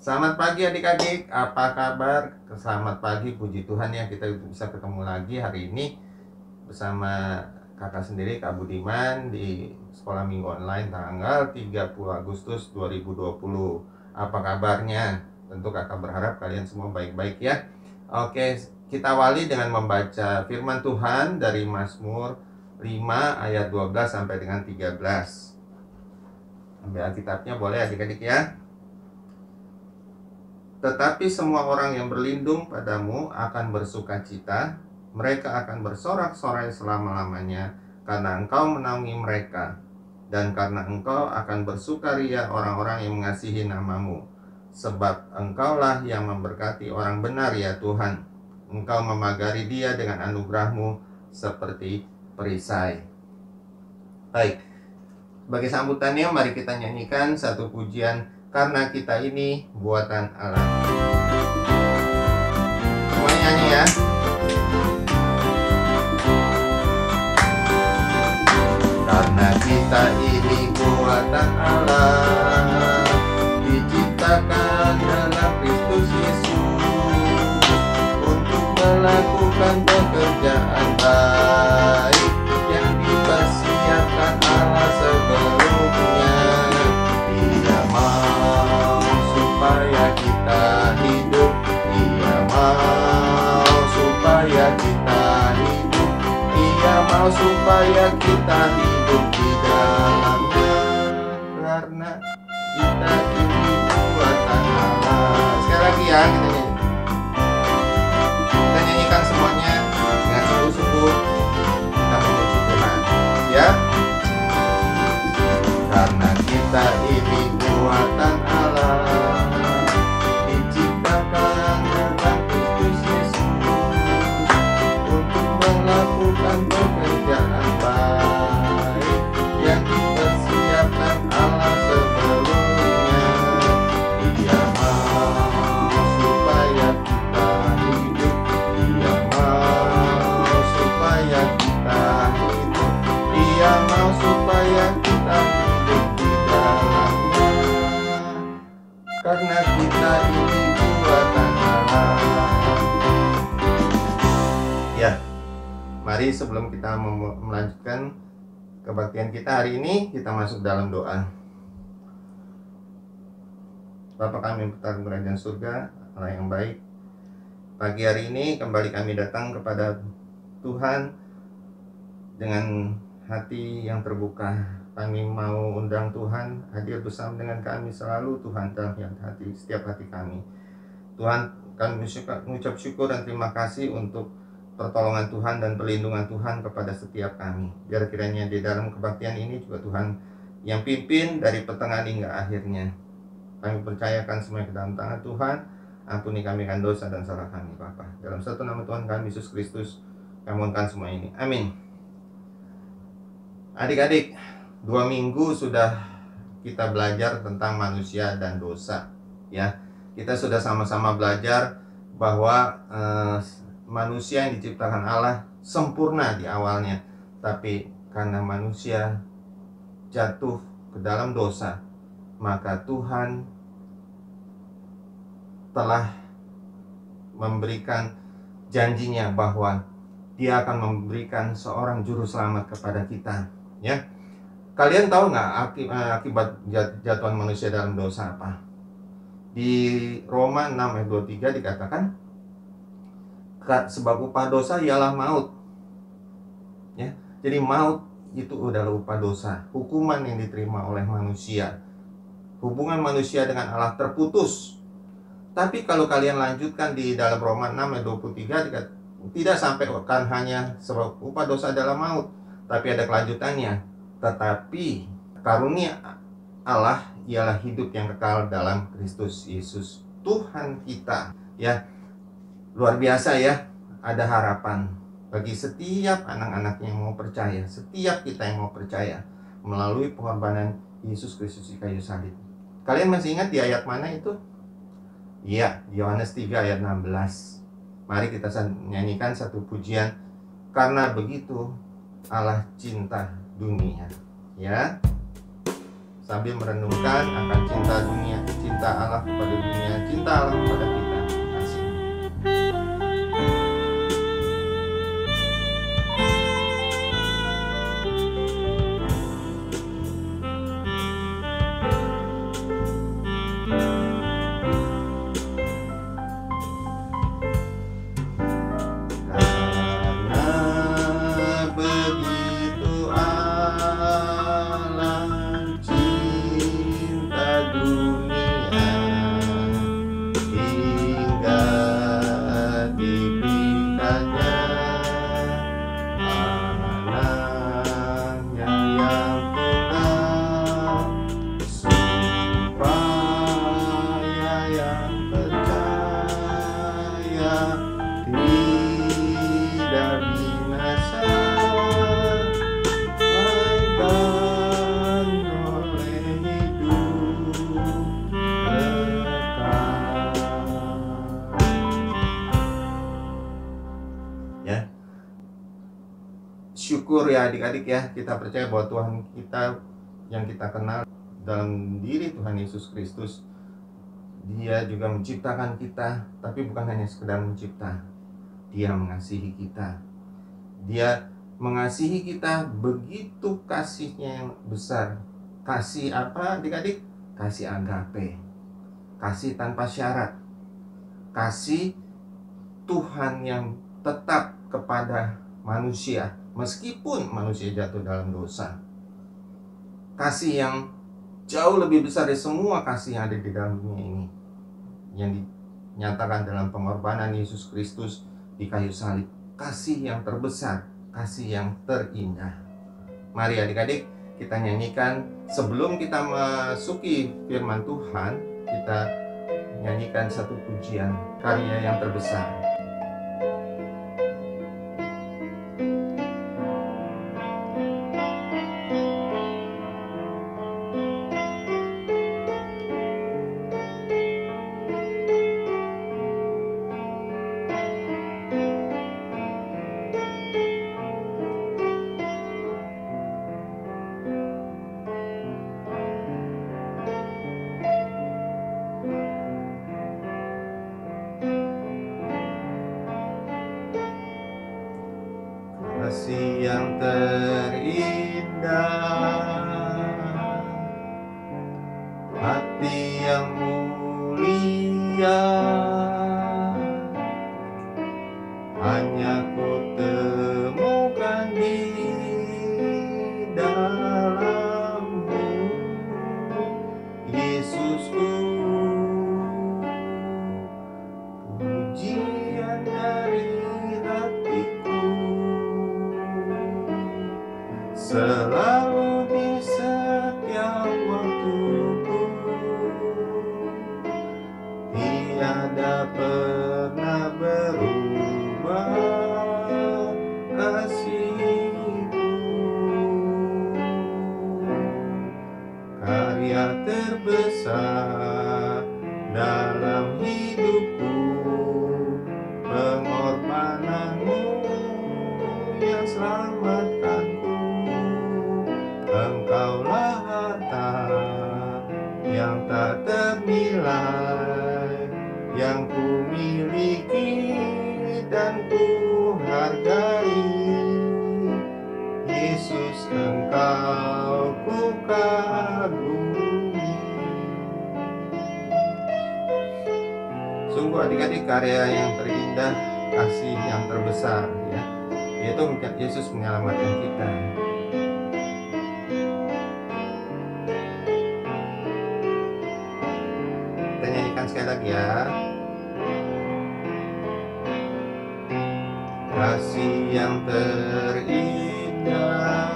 Selamat pagi adik-adik, apa kabar? Selamat pagi, puji Tuhan ya kita bisa ketemu lagi hari ini bersama kakak sendiri, Kak Budiman, di Sekolah Minggu Online tanggal 30 Agustus 2020. Apa kabarnya? Tentu kakak berharap kalian semua baik-baik ya. Oke, kita awali dengan membaca firman Tuhan dari Mazmur 5 ayat 12 sampai dengan 13. Ambil Alkitabnya boleh adik-adik ya. Tetapi semua orang yang berlindung padamu akan bersuka cita, mereka akan bersorak-sorai selama-lamanya, karena engkau menaungi mereka, dan karena engkau akan bersukaria orang-orang yang mengasihi namamu. Sebab engkaulah yang memberkati orang benar ya Tuhan, engkau memagari dia dengan anugerahmu seperti perisai. Baik, sebagai sambutannya mari kita nyanyikan satu pujian, karena kita ini buatan Allah. Semuanya nyanyi ya. Karena kita ini buatan Allah, diciptakan dalam Kristus Yesus, untuk melakukan pekerjaan baik yang dipersiapkan Allah sebelumnya. Dia mau supaya kita hidup, Dia mau supaya kita hidup, Dia mau supaya kita hidup di dalamnya. Karena kita ini buatan Allah. Sekali lagi ya, kita nyanyikan semuanya dengan sungguh-sungguh. Kita memuji Tuhan ya. Karena kita ini buatan Allah, diciptakan dalam Kristus Yesus, untuk melakukan pekerjaan baik yang dipersiapkan Allah sebelumnya. Dia mau supaya kita hidup, Dia mau supaya kita hidup, Dia mau supaya kita hidup di dalamnya. Karena kita ini buatan Allah. Ya, mari sebelum kita melanjutkan kebaktian kita hari ini, kita masuk dalam doa. Bapa kami yang berada di kerajaan surga, Allah yang baik, pagi hari ini kembali kami datang kepada Tuhan dengan hati yang terbuka. Kami mau undang Tuhan hadir bersama dengan kami selalu Tuhan dalam hati, setiap hati kami. Tuhan, kami mengucap syukur dan terima kasih untuk pertolongan Tuhan dan perlindungan Tuhan kepada setiap kami. Biar kiranya di dalam kebaktian ini juga Tuhan yang pimpin dari pertengahan hingga akhirnya. Kami percayakan semuanya ke dalam tangan Tuhan. Ampuni kami akan dosa dan salah kami Bapa. Dalam satu nama Tuhan kami Yesus Kristus, kami mohonkan semua ini. Amin. Adik-adik, 2 minggu sudah kita belajar tentang manusia dan dosa ya. Kita sudah sama-sama belajar bahwa manusia yang diciptakan Allah sempurna di awalnya, tapi karena manusia jatuh ke dalam dosa, maka Tuhan telah memberikan janjinya bahwa Dia akan memberikan seorang juru selamat kepada kita ya. Kalian tahu nggak akibat jatuhan manusia dalam dosa apa? Di Roma 6 ayat 23 dikatakan, sebab upah dosa ialah maut ya. Jadi maut itu adalah upah dosa, hukuman yang diterima oleh manusia. Hubungan manusia dengan Allah terputus. Tapi kalau kalian lanjutkan di dalam Roma 6 ayat 23 dikatakan, tidak sampai kan hanya sebab upah dosa adalah maut, tapi ada kelanjutannya. Tetapi karunia Allah ialah hidup yang kekal dalam Kristus Yesus Tuhan kita ya. Luar biasa ya. Ada harapan bagi setiap anak-anak yang mau percaya, setiap kita yang mau percaya melalui pengorbanan Yesus Kristus di kayu salib. Kalian masih ingat di ayat mana itu? Iya, Yohanes 3 ayat 16. Mari kita nyanyikan satu pujian, karena begitu Allah cinta dunia ya. sambil merenungkan akan cinta dunia, cinta Allah kepada dunia, cinta Allah kepada kita. Kasih. Syukur ya adik-adik ya, kita percaya bahwa Tuhan kita yang kita kenal dalam diri Tuhan Yesus Kristus, Dia juga menciptakan kita, tapi bukan hanya sekedar mencipta, Dia mengasihi kita. Dia mengasihi kita begitu kasihnya yang besar. Kasih apa adik-adik? Kasih agape, kasih tanpa syarat, kasih Tuhan yang tetap kepada manusia meskipun manusia jatuh dalam dosa. Kasih yang jauh lebih besar dari semua kasih yang ada di dalam dunia ini, yang dinyatakan dalam pengorbanan Yesus Kristus di kayu salib. Kasih yang terbesar, kasih yang terindah. Mari adik-adik kita nyanyikan. Sebelum kita masuki firman Tuhan, kita nyanyikan satu pujian karya yang terbesar. Kasih yang terindah, hati yang mulia, hanya ku temukan di dalam-Mu, Yesusku. Pujian dari hatiku selalu di setiap waktuku, tiada pernah berubah kasih-Mu. Karya terbesar dalam hidupku, pengorbanan-Mu yang selamatkanku. Engkaulah harta yang tak ternilai, yang ku miliki dan ku hargai. Yesus, Engkau ku kagumi. Sungguh adik-adik karya yang terindah, kasih yang terbesar ya, yaitu Yesus menyelamatkan kita. Kita nyanyikan sekali lagi ya. Kasih yang terindah,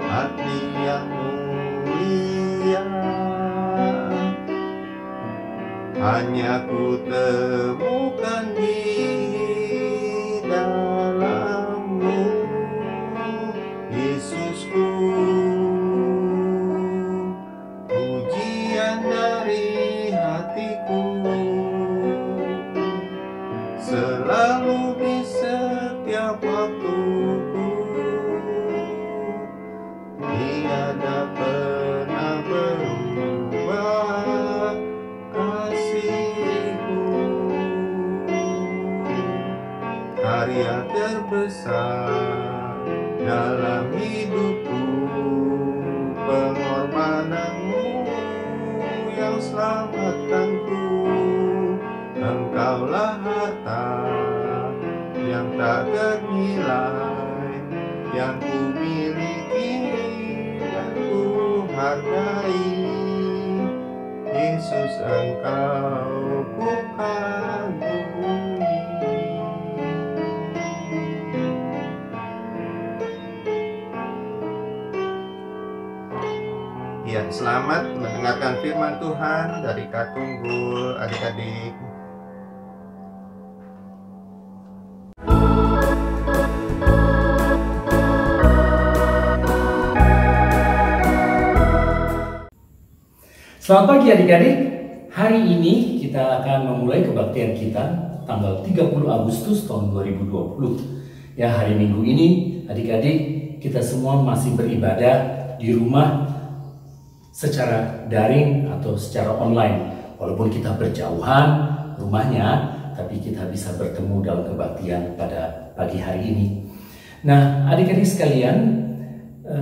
hati yang mulia, hanya ku temukan di dalam-Mu, Yesusku. Pujian dari hatiku selalu di setiap waktuku, karya terbesar dalam hidupku, pengorbananmu yang selamatkanku. Engkaulah harta yang tak ternilai, yang ku miliki dan ku hargai. Yesus, Engkau ku kagumi. Ya, selamat mendengarkan firman Tuhan dari Kak Tunggul, adik-adik. Selamat pagi adik-adik. Hari ini kita akan memulai kebaktian kita tanggal 30 Agustus tahun 2020. Ya, hari Minggu ini adik-adik kita semua masih beribadah di rumah secara daring atau secara online. Walaupun kita berjauhan rumahnya, tapi kita bisa bertemu dalam kebaktian pada pagi hari ini. Nah, adik-adik sekalian,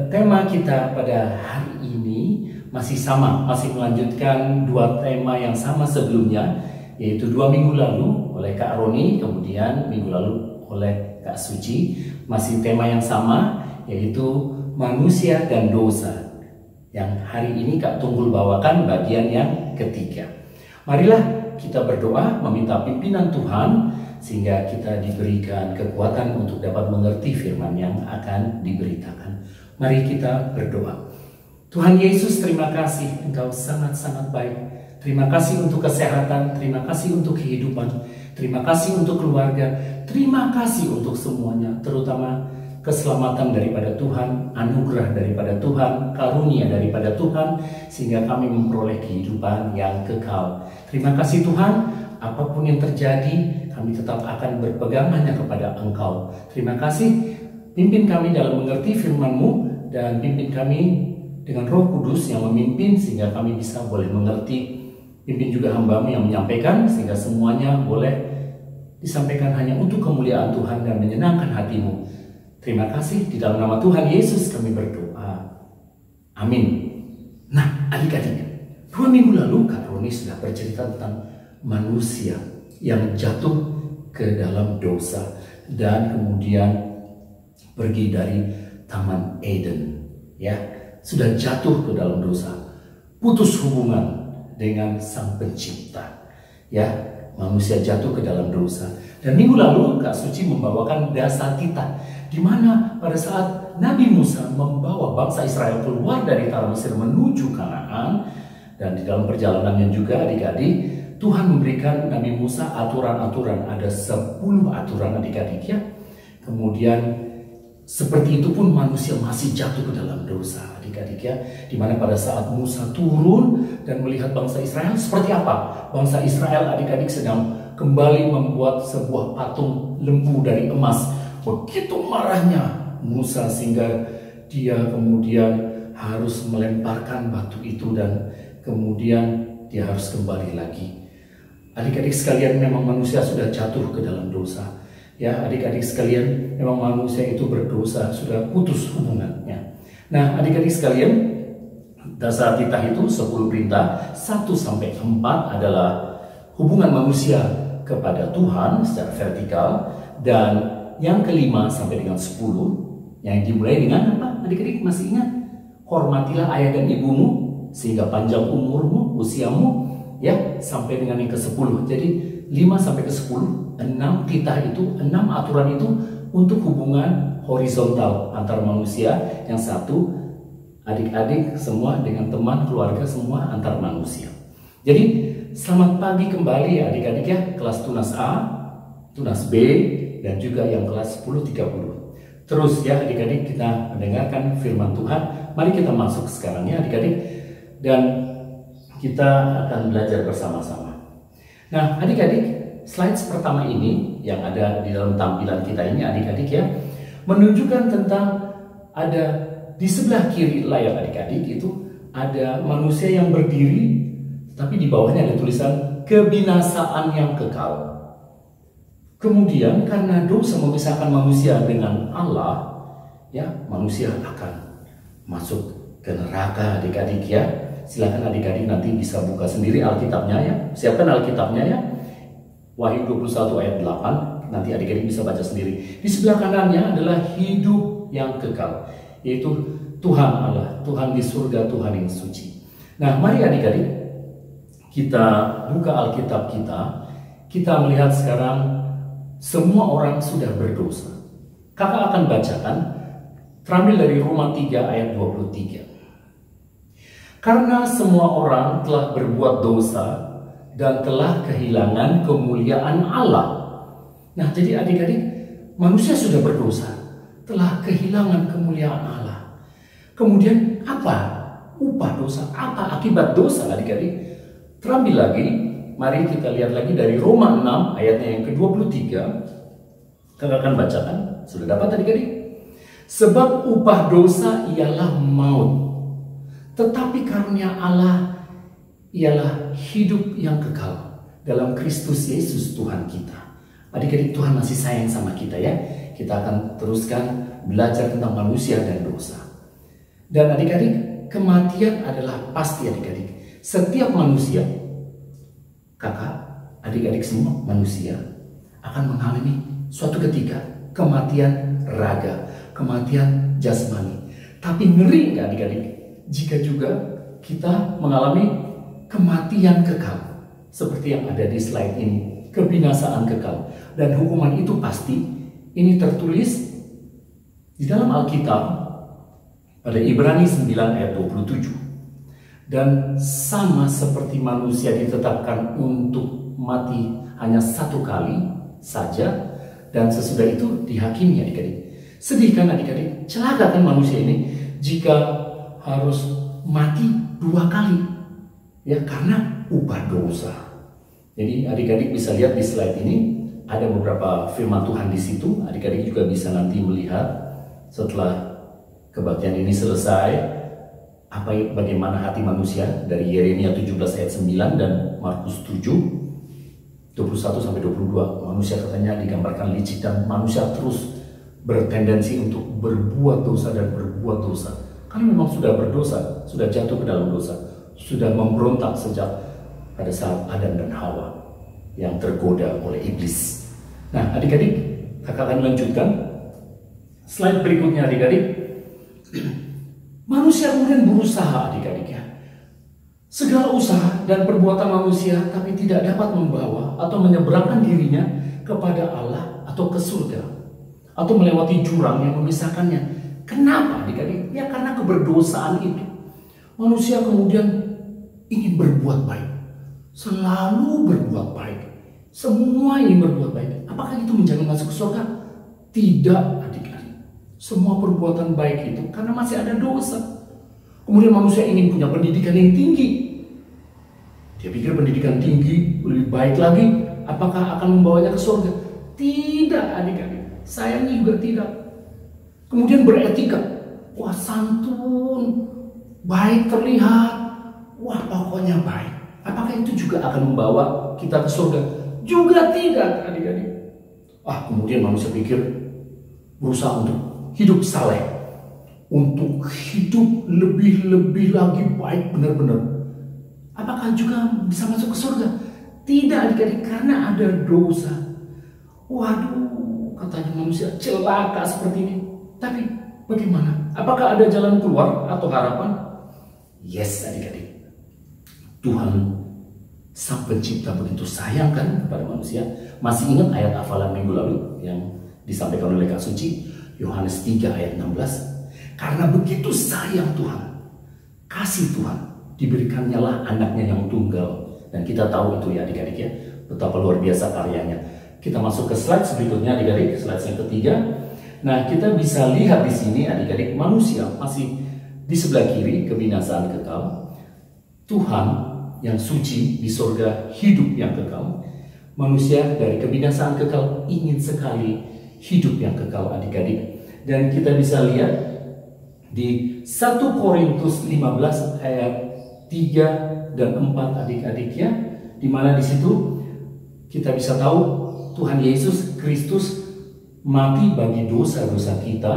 tema kita pada hari ini masih sama, masih melanjutkan dua tema yang sama sebelumnya, yaitu 2 minggu lalu oleh Kak Roni, kemudian minggu lalu oleh Kak Suci. Masih tema yang sama, yaitu manusia dan dosa. Yang hari ini Kak Tunggul bawakan bagian yang ketiga. Marilah kita berdoa meminta pimpinan Tuhan sehingga kita diberikan kekuatan untuk dapat mengerti firman yang akan diberitakan. Mari kita berdoa. Tuhan Yesus, terima kasih, Engkau sangat-sangat baik. Terima kasih untuk kesehatan, terima kasih untuk kehidupan, terima kasih untuk keluarga, terima kasih untuk semuanya, terutama keselamatan daripada Tuhan, anugerah daripada Tuhan, karunia daripada Tuhan, sehingga kami memperoleh kehidupan yang kekal. Terima kasih Tuhan, apapun yang terjadi, kami tetap akan berpegang hanya kepada Engkau. Terima kasih, pimpin kami dalam mengerti firman-Mu, dan pimpin kami dengan Roh Kudus yang memimpin, sehingga kami bisa boleh mengerti. Pimpin juga hamba-Mu yang menyampaikan, sehingga semuanya boleh disampaikan hanya untuk kemuliaan Tuhan dan menyenangkan hati-Mu. Terima kasih, di dalam nama Tuhan Yesus kami berdoa. Amin. Nah, adik-adik, 2 minggu lalu Kak Roni sudah bercerita tentang manusia yang jatuh ke dalam dosa dan kemudian pergi dari Taman Eden. Ya, sudah jatuh ke dalam dosa, putus hubungan dengan Sang Pencipta. Ya, manusia jatuh ke dalam dosa. Dan minggu lalu Kak Suci membawakan dasar kita, di mana pada saat Nabi Musa membawa bangsa Israel keluar dari tanah Mesir menuju Kanaan, dan di dalam perjalanannya juga adik-adik, Tuhan memberikan Nabi Musa aturan-aturan, ada 10 aturan adik-adik ya. Kemudian seperti itu pun manusia masih jatuh ke dalam dosa adik-adik ya, di mana pada saat Musa turun dan melihat bangsa Israel seperti apa? Bangsa Israel adik-adik sedang kembali membuat sebuah patung lembu dari emas. Begitu marahnya Musa sehingga dia kemudian harus melemparkan batu itu dan kemudian dia harus kembali lagi. Adik-adik sekalian, memang manusia sudah jatuh ke dalam dosa. Ya, adik-adik sekalian, memang manusia itu berdosa, sudah putus hubungannya. Nah, adik-adik sekalian, dasar kita itu 10 perintah, 1-4 adalah hubungan manusia kepada Tuhan secara vertikal, dan yang kelima sampai dengan 10 yang dimulai dengan apa? Adik-adik masih ingat? Hormatilah ayah dan ibumu sehingga panjang umurmu, usiamu, ya, sampai dengan yang ke-10. Jadi 5 sampai ke 10, 6 titah itu, 6 aturan itu untuk hubungan horizontal antar manusia. Yang satu, adik-adik semua dengan teman, keluarga semua antar manusia. Jadi selamat pagi kembali ya adik-adik ya, kelas Tunas A, Tunas B, dan juga yang kelas 10-30. Terus ya adik-adik, kita mendengarkan firman Tuhan. Mari kita masuk sekarang ya adik-adik, dan kita akan belajar bersama-sama. Nah adik-adik, slides pertama ini yang ada di dalam tampilan kita ini adik-adik ya, menunjukkan tentang ada di sebelah kiri layar adik-adik itu ada manusia yang berdiri, tapi di bawahnya ada tulisan kebinasaan yang kekal. Kemudian karena dosa memisahkan manusia dengan Allah, ya, manusia akan masuk ke neraka, adik-adik ya. Silakan adik-adik nanti bisa buka sendiri Alkitabnya ya. Siapkan Alkitabnya ya. Wahyu 21 ayat 8, nanti adik-adik bisa baca sendiri. Di sebelah kanannya adalah hidup yang kekal, yaitu Tuhan Allah, Tuhan di surga, Tuhan yang suci. Nah, mari adik-adik kita buka Alkitab kita melihat sekarang semua orang sudah berdosa. Kakak akan bacakan, terambil dari Roma 3 ayat 23. Karena semua orang telah berbuat dosa dan telah kehilangan kemuliaan Allah. Nah, jadi adik-adik, manusia sudah berdosa, telah kehilangan kemuliaan Allah. Kemudian apa upah dosa? Apa akibat dosa, adik-adik? Terambil lagi, mari kita lihat lagi dari Roma 6 ayatnya yang ke-23. Kakak akan bacakan, sudah dapat adik-adik? Sebab upah dosa ialah maut, tetapi karunia Allah ialah hidup yang kekal dalam Kristus Yesus Tuhan kita. Adik-adik, Tuhan masih sayang sama kita ya. Kita akan teruskan belajar tentang manusia dan dosa. Dan adik-adik, kematian adalah pasti adik-adik. Setiap manusia, kakak, adik-adik semua manusia akan mengalami suatu ketika kematian raga, kematian jasmani. Tapi ngeri nggak adik-adik jika juga kita mengalami kematian kekal seperti yang ada di slide ini, kebinasaan kekal. Dan hukuman itu pasti. Ini tertulis di dalam Alkitab pada Ibrani 9 ayat 27. Dan sama seperti manusia ditetapkan untuk mati hanya satu kali saja, dan sesudah itu dihakimi adik-adik. Sedih kan adik-adik? Celaka kan manusia ini jika harus mati 2 kali, ya, karena upah dosa. Jadi adik-adik bisa lihat di slide ini ada beberapa firman Tuhan di situ. Adik-adik juga bisa nanti melihat setelah kebaktian ini selesai bagaimana hati manusia dari Yeremia 17 ayat 9 dan Markus 7 21 sampai 22. Manusia katanya digambarkan licik dan manusia terus bertendensi untuk berbuat dosa dan berbuat dosa. Karena memang sudah berdosa, sudah jatuh ke dalam dosa, sudah memberontak sejak pada saat Adam dan Hawa yang tergoda oleh iblis. Nah, adik-adik, kakak akan lanjutkan. Slide berikutnya adik-adik. Manusia kemudian berusaha adik-adik ya. Segala usaha dan perbuatan manusia tapi tidak dapat membawa atau menyeberangkan dirinya kepada Allah atau ke surga, atau melewati jurang yang memisahkannya. Kenapa adik-adik? Ya karena keberdosaan itu. Manusia kemudian ingin berbuat baik. Selalu berbuat baik. Semua ingin berbuat baik. Apakah itu menjamin masuk ke surga? Tidak adik-adik. Semua perbuatan baik itu karena masih ada dosa. Kemudian manusia ingin punya pendidikan yang tinggi. Dia pikir pendidikan tinggi lebih baik lagi. Apakah akan membawanya ke surga? Tidak adik-adik. Sayangnya juga tidak. Kemudian beretika, wah santun, baik terlihat, wah pokoknya baik. Apakah itu juga akan membawa kita ke surga? Juga tidak adik-adik. Kemudian manusia pikir berusaha untuk hidup saleh, untuk hidup lebih lagi baik benar-benar. Apakah juga bisa masuk ke surga? Tidak adik-adik, karena ada dosa. Waduh, katanya manusia celaka seperti ini. Tapi bagaimana? Apakah ada jalan keluar atau harapan? Yes adik-adik. Tuhan Sang Pencipta begitu sayang kan kepada manusia. Masih ingat ayat hafalan minggu lalu yang disampaikan oleh Kak Suci? Yohanes 3 ayat 16. Karena begitu sayang Tuhan, kasih Tuhan, diberikannya lah anaknya yang tunggal. Dan kita tahu itu ya adik-adik ya, betapa luar biasa karyanya. Kita masuk ke slide berikutnya adik-adik, slide yang ketiga. Nah, kita bisa lihat di sini adik-adik, manusia masih di sebelah kiri kebinasaan kekal. Tuhan yang suci di surga hidup yang kekal. Manusia dari kebinasaan kekal ingin sekali hidup yang kekal adik-adik. Dan kita bisa lihat di 1 Korintus 15 ayat 3 dan 4 adik-adik ya, di mana di situ kita bisa tahu Tuhan Yesus Kristus mati bagi dosa-dosa kita,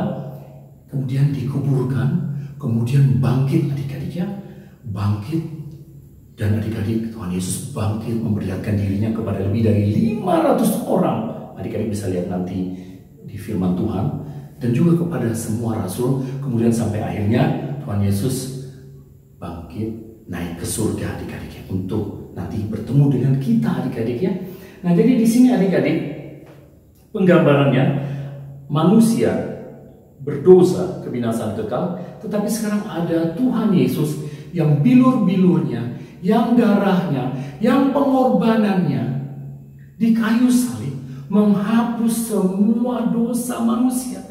kemudian dikuburkan, kemudian bangkit adik-adik ya, bangkit, dan adik-adik Tuhan Yesus bangkit memperlihatkan dirinya kepada lebih dari 500 orang. Adik-adik bisa lihat nanti di firman Tuhan, dan juga kepada semua rasul, kemudian sampai akhirnya Tuhan Yesus bangkit naik ke surga adik-adik ya, untuk nanti bertemu dengan kita adik-adik ya. Nah, jadi di sini adik-adik penggambarannya manusia berdosa kebinasaan kekal, tetapi sekarang ada Tuhan Yesus yang bilur-bilurnya, yang darahnya, yang pengorbanannya di kayu salib menghapus semua dosa manusia.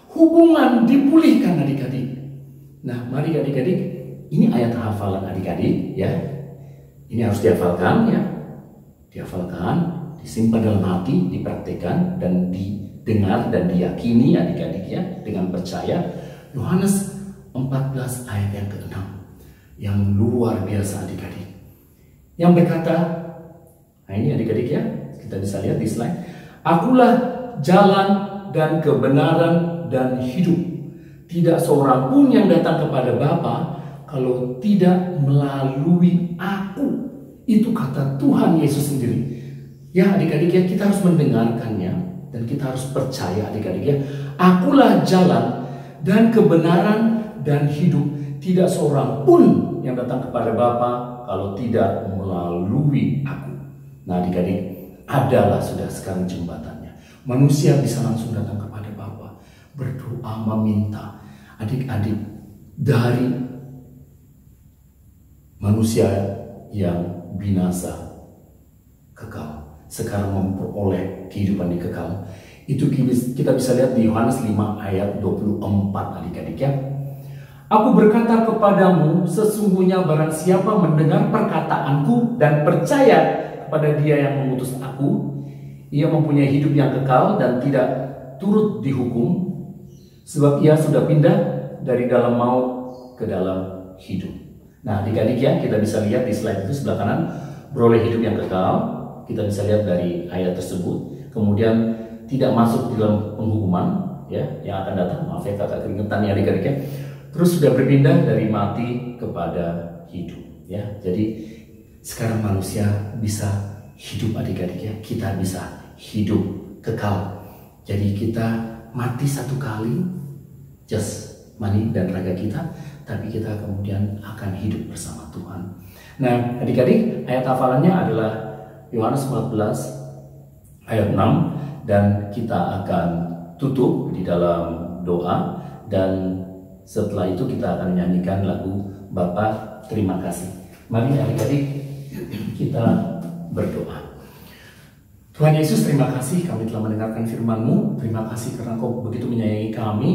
Hubungan dipulihkan adik-adik. Nah, mari adik-adik, ini ayat hafalan adik-adik ya. Ini harus dihafalkan ya. Dihafalkan, disimpan dalam hati, dipraktikkan dan didengar dan diyakini adik-adik ya, dengan percaya. Yohanes 14 ayat yang ke-6 yang luar biasa adik-adik, yang berkata, nah ini adik-adik ya, kita bisa lihat di slide, akulah jalan dan kebenaran dan hidup, tidak seorang pun yang datang kepada Bapa kalau tidak melalui aku. Itu kata Tuhan Yesus sendiri. Ya adik-adik ya, kita harus mendengarkannya dan kita harus percaya adik-adik ya. Akulah jalan dan kebenaran dan hidup, tidak seorang pun yang datang kepada Bapa kalau tidak melalui aku. Nah adik-adik, adalah sudah sekarang jembatannya. Manusia bisa langsung datang kepada Bapa, berdoa meminta. Adik-adik, dari manusia yang binasa kekal sekarang memperoleh kehidupan di kekal. Itu kita bisa lihat di Yohanes 5 ayat 24 adik-adik ya. Aku berkata kepadamu, sesungguhnya barang siapa mendengar perkataanku dan percaya kepada Dia yang mengutus aku, ia mempunyai hidup yang kekal dan tidak turut dihukum, sebab ia sudah pindah dari dalam maut ke dalam hidup. Nah adik-adik ya, kita bisa lihat di slide itu sebelah kanan, beroleh hidup yang kekal. Kita bisa lihat dari ayat tersebut. Kemudian tidak masuk dalam penghukuman ya yang akan datang. Maaf ya kakak keringetan ya adik-adik ya. Terus sudah berpindah dari mati kepada hidup ya. Jadi sekarang manusia bisa hidup adik-adik ya. Kita bisa hidup kekal. Jadi kita mati satu kali, jasmani dan raga kita, tapi kita kemudian akan hidup bersama Tuhan. Nah adik-adik, ayat hafalannya adalah Yohanes 14 ayat 6, dan kita akan tutup di dalam doa, dan setelah itu kita akan menyanyikan lagu Bapa Terima Kasih. Mari adik-adik kita berdoa. Tuhan Yesus, terima kasih kami telah mendengarkan firman-Mu. Terima kasih karena Kau begitu menyayangi kami,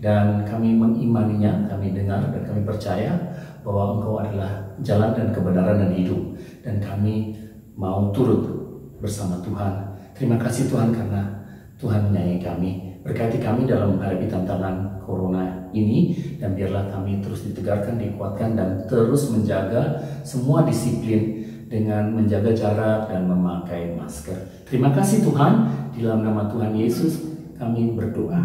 dan kami mengimaninya, kami dengar dan kami percaya bahwa Engkau adalah jalan dan kebenaran dan hidup, dan kami mau turut bersama Tuhan. Terima kasih Tuhan karena Tuhan menyayangi kami. Berkati kami dalam menghadapi tantangan corona ini, dan biarlah kami terus ditegarkan, dikuatkan, dan terus menjaga semua disiplin dengan menjaga jarak dan memakai masker. Terima kasih Tuhan, di dalam nama Tuhan Yesus kami berdoa.